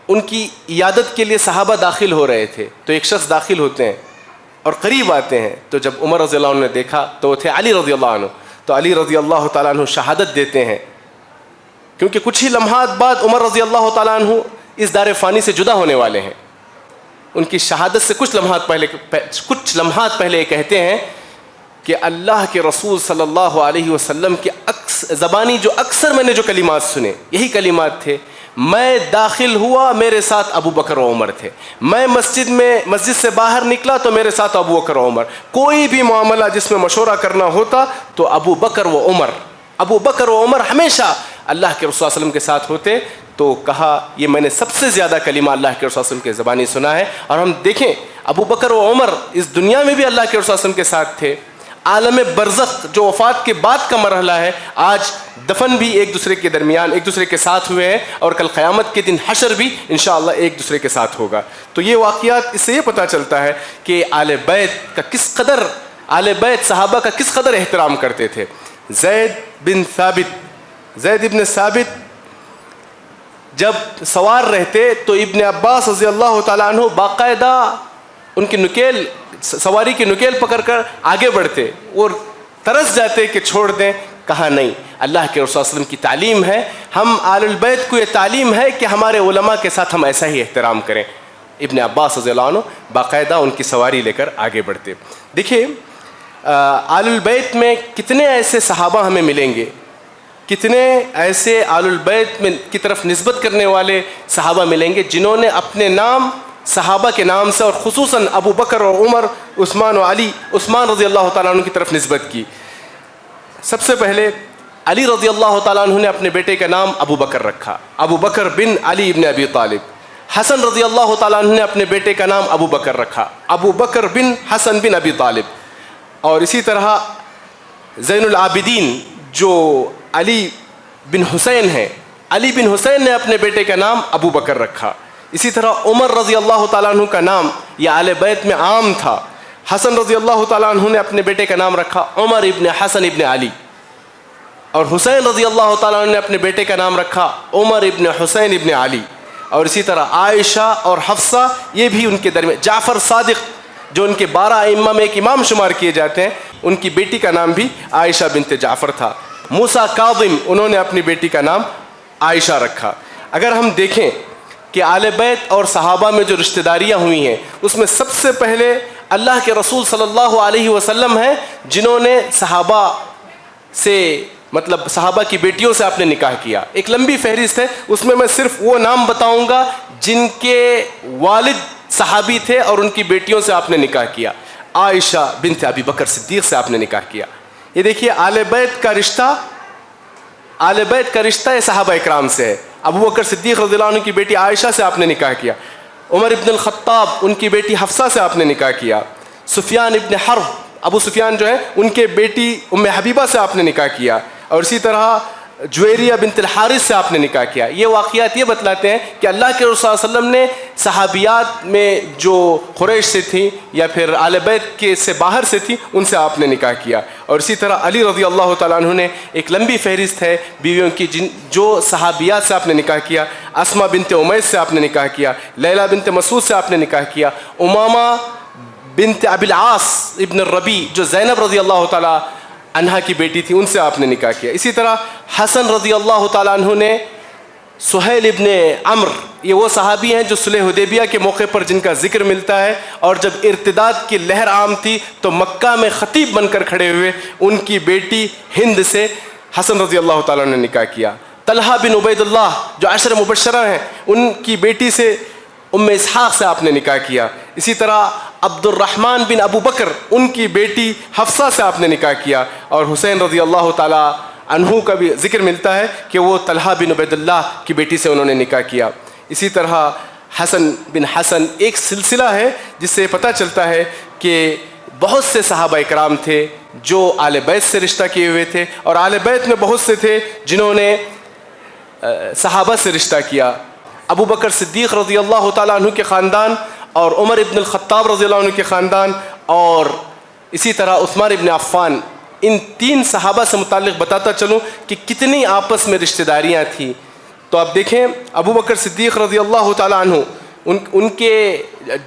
ان کی عیادت کے لیے صحابہ داخل ہو رہے تھے تو ایک شخص داخل ہوتے ہیں اور قریب آتے ہیں، تو جب عمر رضی اللہ عنہ نے دیکھا تو وہ تھے علی رضی اللہ عنہ، تو علی رضی اللہ تعالیٰ عنہ شہادت دیتے ہیں کیونکہ کچھ ہی لمحات بعد عمر رضی اللہ تعالیٰ عنہ اس دار فانی سے جدا ہونے والے ہیں۔ ان کی شہادت سے کچھ لمحات پہلے یہ کہتے ہیں کہ اللہ کے رسول صلی اللہ علیہ وسلم کی زبانی جو اکثر میں نے جو کلمات سنے یہی کلمات تھے، میں داخل ہوا میرے ساتھ ابو بکر و عمر تھے، میں مسجد سے باہر نکلا تو میرے ساتھ ابو بکر و عمر، کوئی بھی معاملہ جس میں مشورہ کرنا ہوتا تو ابو بکر و عمر ہمیشہ اللہ کے رسول صلی اللہ علیہ وسلم کے ساتھ ہوتے۔ تو کہا یہ میں نے سب سے زیادہ کلمہ اللہ کے رسول صلی اللہ علیہ وسلم کے زبانی سنا ہے. اور ہم دیکھیں ابو بکر و عمر اس دنیا میں بھی اللہ کے رسول صلی اللہ علیہ وسلم کے ساتھ تھے. عالم برزخ جو وفات کے بعد کا مرحلہ ہے، آج دفن بھی ایک دوسرے کے درمیان ایک دوسرے کے ساتھ ہوئے ہیں، اور کل قیامت کے دن حشر بھی انشاءاللہ ایک دوسرے کے ساتھ ہوگا. تو یہ واقعات اس سے یہ پتہ چلتا ہے کہ آل بیت کا کس قدر، آل بیت صحابہ کا کس قدر احترام کرتے تھے. زید بن ثابت جب سوار رہتے تو ابن عباس رضی اللہ تعالیٰ عنہ باقاعدہ ان کی نکیل، سواری کی نکیل پکڑ کر آگے بڑھتے اور ترس جاتے کہ چھوڑ دیں. کہا نہیں، اللہ کے رسول صلی اللہ علیہ وسلم کی تعلیم ہے، ہم آل البیت کو یہ تعلیم ہے کہ ہمارے علماء کے ساتھ ہم ایسا ہی احترام کریں. ابن عباس رضی اللہ عنہ باقاعدہ ان کی سواری لے کر آگے بڑھتے. دیکھیے آل البیت میں کتنے ایسے صحابہ ہمیں ملیں گے، کتنے ایسے آل البیت میں کی طرف نسبت کرنے والے صحابہ ملیں گے جنہوں نے اپنے نام صحابہ کے نام سے اور خصوصاً ابو بکر اور عمر، عثمان و علی، عثمان رضی اللہ تعالیٰ عنہ کی طرف نسبت کی. سب سے پہلے علی رضی اللہ تعالیٰ عنہ نے اپنے بیٹے کا نام ابو بکر رکھا، ابو بکر بن علی ابن ابی طالب. حسن رضی اللہ تعالیٰ عنہ نے اپنے بیٹے کا نام ابو بکر رکھا، ابو بکر بن حسن بن ابی طالب. اور اسی طرح زین العابدین جو علی بن حسین ہیں، علی بن حسین نے اپنے بیٹے کا نام ابو بکر رکھا. اسی طرح عمر رضی اللہ تعالیٰ عنہ کا نام یہ آل بیت میں عام تھا. حسن رضی اللہ تعالیٰ عنہ نے اپنے بیٹے کا نام رکھا عمر ابن حسن ابن علی، اور حسین رضی اللہ تعالیٰ عنہ نے اپنے بیٹے کا نام رکھا عمر ابن حسین ابن علی. اور اسی طرح عائشہ اور حفصہ یہ بھی ان کے درمیان. جعفر صادق جو ان کے 12 ائمہ میں ایک امام شمار کیے جاتے ہیں، ان کی بیٹی کا نام بھی عائشہ بنت جعفر تھا. موسیٰ کاظم انہوں نے اپنی بیٹی کا نام عائشہ رکھا. اگر ہم دیکھیں کہ آل بیت اور صحابہ میں جو رشتہ داریاں ہوئی ہیں اس میں سب سے پہلے اللہ کے رسول صلی اللہ علیہ وسلم ہیں جنہوں نے صحابہ سے، مطلب صحابہ کی بیٹیوں سے آپ نے نکاح کیا. ایک لمبی فہرست ہے، اس میں صرف وہ نام بتاؤں گا جن کے والد صحابی تھے اور ان کی بیٹیوں سے آپ نے نکاح کیا. عائشہ بنت ابی بکر صدیق سے آپ نے نکاح کیا. یہ دیکھیے آل بیت کا رشتہ، آل بیت کا رشتہ یہ صحابہ اکرام سے ہے. ابو بکر صدیق رضی اللہ عنہ کی بیٹی عائشہ سے آپ نے نکاح کیا. عمر ابن الخطاب ان کی بیٹی حفصہ سے آپ نے نکاح کیا. سفیان ابن حرب، ابو سفیان جو ہے ان کے بیٹی ام حبیبہ سے آپ نے نکاح کیا. اور اسی طرح جویریہ بنت الحارث سے آپ نے نکاح کیا. یہ واقعات یہ بتلاتے ہیں کہ اللہ کے رسول صلی اللہ علیہ وسلم نے صحابیات میں جو قریش سے تھیں یا پھر آل بیت کے سے باہر سے تھیں ان سے آپ نے نکاح کیا. اور اسی طرح علی رضی اللہ تعالیٰ عنہ نے ایک لمبی فہرست ہے بیویوں کی جو صحابیات سے آپ نے نکاح کیا. اسما بنت امیس سے آپ نے نکاح کیا، لیلہ بنت مسعود سے آپ نے نکاح کیا، امامہ بنت ابی العاص ابن الربیع جو زینب رضی اللہ تعالیٰ عنہا کی بیٹی تھی ان سے آپ نے نکاح کیا. اسی طرح حسن رضی اللہ تعالیٰ عنہ نے سہیل ابن عمر، یہ وہ صحابی ہیں جو صلح حدیبیہ کے موقع پر جن کا ذکر ملتا ہے، اور جب ارتداد کی لہر عام تھی تو مکہ میں خطیب بن کر کھڑے ہوئے، ان کی بیٹی ہند سے حسن رضی اللہ تعالیٰ نے نکاح کیا. طلحہ بن عبید اللہ جو 10 مبشرہ ہیں ان کی بیٹی سے ام اسحاق سے آپ نے نکاح کیا. اسی طرح عبد الرحمن بن ابو بکر ان کی بیٹی حفصہ سے آپ نے نکاح کیا. اور حسین رضی اللہ تعالیٰ عنہ کا بھی ذکر ملتا ہے کہ وہ طلحہ بن عبید اللہ کی بیٹی سے انہوں نے نکاح کیا. اسی طرح حسن بن حسن، ایک سلسلہ ہے جس سے پتہ چلتا ہے کہ بہت سے صحابہ اکرام تھے جو آل بیت سے رشتہ کیے ہوئے تھے، اور آل بیت میں بہت سے تھے جنہوں نے صحابہ سے رشتہ کیا. ابو بکر صدیق رضی اللہ تعالیٰ عنہ کے خاندان اور عمر ابن الخطاب رضی اللہ عنہ کے خاندان اور اسی طرح عثمان ابن عفان، ان 3 صحابہ سے متعلق بتاتا چلوں کہ کتنی آپس میں رشتہ داریاں تھیں. تو آپ دیکھیں ابو بکر صدیق رضی اللہ تعالیٰ عنہ ان کے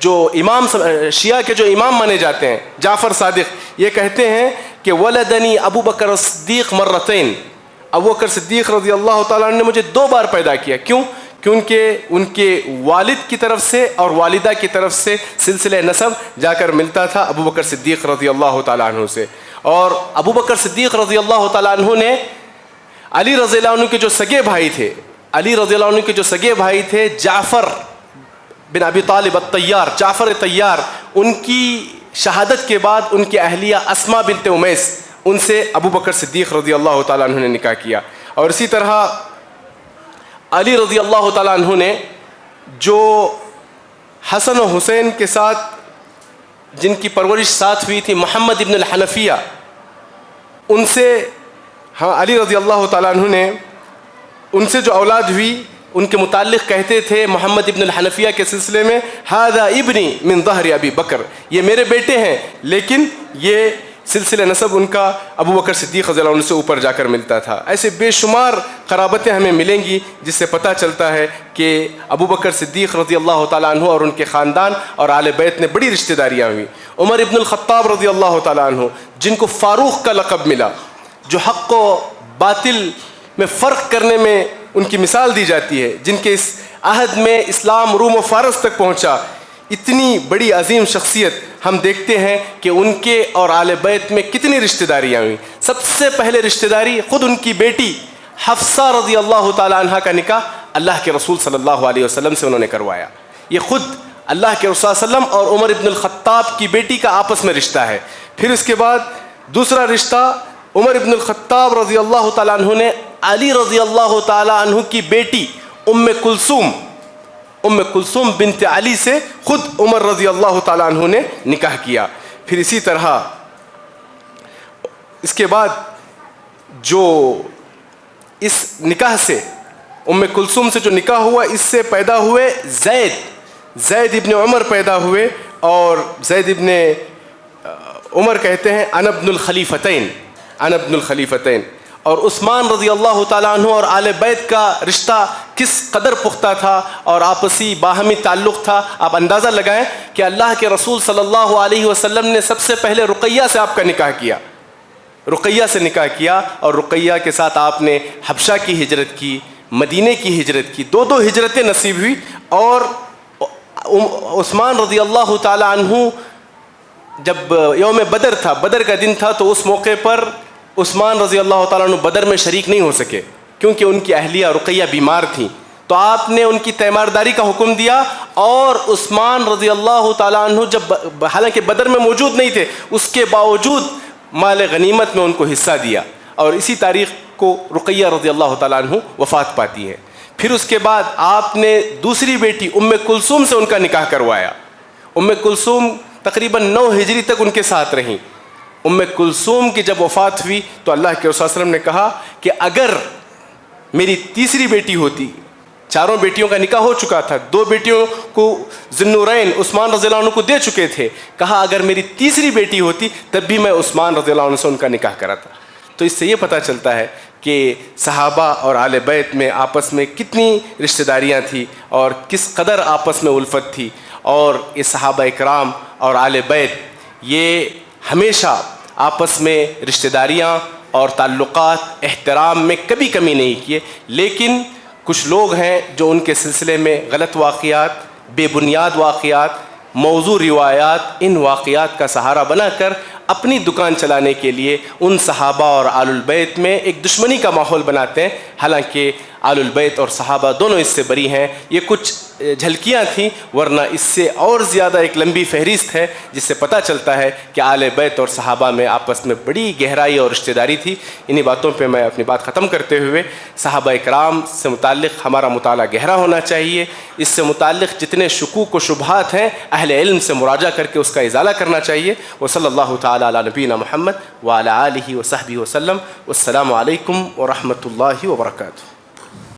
جو امام، شیعہ کے جو امام مانے جاتے ہیں جعفر صادق، یہ کہتے ہیں کہ ولدنی ابو بکر صدیق مرتین، ابو بکر صدیق رضی اللہ تعالیٰ عنہ نے مجھے 2 بار پیدا کیا. کیوں؟ کیونکہ ان کے والد کی طرف سے اور والدہ کی طرف سے سلسلہ نسب جا کر ملتا تھا ابو بکر صدیق رضی اللہ تعالیٰ عنہ سے. اور ابو بکر صدیق رضی اللہ تعالیٰ عنہ نے علی رضی اللہ عنہ کے جو سگے بھائی تھے، علی رضی اللہ عنہ کے جو سگے بھائی تھے جعفر بن ابی طالب الطیار، جعفر طیار، ان کی شہادت کے بعد ان کی اہلیہ اسما بنت امیس، ان سے ابو بکر صدیق رضی اللہ تعالیٰ عنہ نے نکاح کیا. اور اسی طرح علی رضی اللہ تعالیٰ عنہ نے جو حسن و حسین کے ساتھ جن کی پرورش ساتھ ہوئی تھی، محمد ابن الحنفیہ، ان سے علی رضی اللہ تعالیٰ عنہ نے ان سے جو اولاد ہوئی ان کے متعلق کہتے تھے محمد ابن الحنفیہ کے سلسلے میں، ھذا ابنی من ظہر ابی بکر، یہ میرے بیٹے ہیں، لیکن یہ سلسلہ نسب ان کا ابو بکر صدیق رضی اللہ عنہ سے اوپر جا کر ملتا تھا۔ ایسے بے شمار قرابتیں ہمیں ملیں گی جس سے پتہ چلتا ہے کہ ابو بکر صدیق رضی اللہ تعالیٰ عنہ اور ان کے خاندان اور آل بیت نے بڑی رشتہ داریاں ہوئیں۔ عمر ابن الخطاب رضی اللہ تعالیٰ عنہ، جن کو فاروق کا لقب ملا، جو حق و باطل میں فرق کرنے میں ان کی مثال دی جاتی ہے، جن کے اس عہد میں اسلام روم و فارس تک پہنچا، اتنی بڑی عظیم شخصیت، ہم دیکھتے ہیں کہ ان کے اور آل بیت میں کتنی رشتہ داریاں ہوئیں۔ سب سے پہلے رشتہ داری خود ان کی بیٹی حفصہ رضی اللہ تعالی عنہ کا نکاح اللہ کے رسول صلی اللہ علیہ وسلم سے انہوں نے کروایا۔ یہ خود اللہ کے رسول صلی اللہ علیہ وسلم اور عمر ابن الخطاب کی بیٹی کا آپس میں رشتہ ہے۔ پھر اس کے بعد دوسرا رشتہ عمر ابن الخطاب رضی اللہ تعالیٰ عنہ نے علی رضی اللہ تعالیٰ عنہ کی بیٹی ام کلثوم بنت علی سے خود عمر رضی اللہ تعالیٰ عنہ نے نکاح کیا۔ پھر اسی طرح اس کے بعد جو اس نکاح سے ام کلثوم سے جو نکاح ہوا، اس سے پیدا ہوئے زید ابن عمر پیدا ہوئے، اور زید ابن عمر کہتے ہیں انا ابن الخلیفتین۔ اور عثمان رضی اللہ تعالیٰ عنہ اور آل بیت کا رشتہ کس قدر پختہ تھا اور آپسی باہمی تعلق تھا، آپ اندازہ لگائیں کہ اللہ کے رسول صلی اللہ علیہ وسلم نے سب سے پہلے رقیہ سے آپ کا نکاح کیا، رقیہ سے نکاح کیا، اور رقیہ کے ساتھ آپ نے حبشہ کی ہجرت کی، مدینے کی ہجرت کی، دو ہجرتیں نصیب ہوئی۔ اور عثمان رضی اللہ تعالیٰ عنہ جب یوم بدر تھا، بدر کا دن تھا، تو اس موقع پر عثمان رضی اللہ تعالیٰ عنہ بدر میں شریک نہیں ہو سکے کیونکہ ان کی اہلیہ رقیہ بیمار تھیں، تو آپ نے ان کی تیمارداری کا حکم دیا، اور عثمان رضی اللہ تعالیٰ عنہ جب حالانکہ بدر میں موجود نہیں تھے، اس کے باوجود مال غنیمت میں ان کو حصہ دیا، اور اسی تاریخ کو رقیہ رضی اللہ تعالیٰ عنہ وفات پاتی ہے۔ پھر اس کے بعد آپ نے دوسری بیٹی ام کلثوم سے ان کا نکاح کروایا۔ ام کلثوم تقریباً 9 ہجری تک ان کے ساتھ رہیں۔ ام کلثوم کی جب وفات ہوئی تو اللہ کے رسول صلی اللہ علیہ وسلم نے کہا کہ اگر میری تیسری بیٹی ہوتی، چاروں بیٹیوں کا نکاح ہو چکا تھا، 2 بیٹیوں کو ذوالنورین عثمان رضی اللہ عنہ کو دے چکے تھے، کہا اگر میری تیسری بیٹی ہوتی تب بھی میں عثمان رضی اللہ عنہ سے ان کا نکاح کراتا۔ تو اس سے یہ پتہ چلتا ہے کہ صحابہ اور آل بیت میں آپس میں کتنی رشتہ داریاں تھیں اور کس قدر آپس میں الفت تھی، اور یہ صحابہ اکرام اور آل بیت یہ ہمیشہ آپس میں رشتہ داریاں اور تعلقات احترام میں کبھی کمی نہیں کیے۔ لیکن کچھ لوگ ہیں جو ان کے سلسلے میں غلط واقعات، بے بنیاد واقعات، موضوع روایات، ان واقعات کا سہارا بنا کر اپنی دکان چلانے کے لیے ان صحابہ اور آل البیت میں ایک دشمنی کا ماحول بناتے ہیں، حالانکہ آل البیت اور صحابہ دونوں اس سے بری ہیں۔ یہ کچھ جھلکیاں تھیں، ورنہ اس سے اور زیادہ ایک لمبی فہرست ہے جس سے پتہ چلتا ہے کہ آل بیت اور صحابہ میں آپس میں بڑی گہرائی اور رشتہ داری تھی۔ انہی باتوں پہ میں اپنی بات ختم کرتے ہوئے، صحابہ اکرام سے متعلق ہمارا مطالعہ گہرا ہونا چاہیے، اس سے متعلق جتنے شکوک و شبہات ہیں اہل علم سے مراجعہ کر کے اس کا ازالہ کرنا چاہیے۔ وصلی اللہ تعالی علی نبینا محمد وعلی آلہ وصحبہ وسلم۔ والسلام علیکم ورحمۃ اللہ وبرکاتہ۔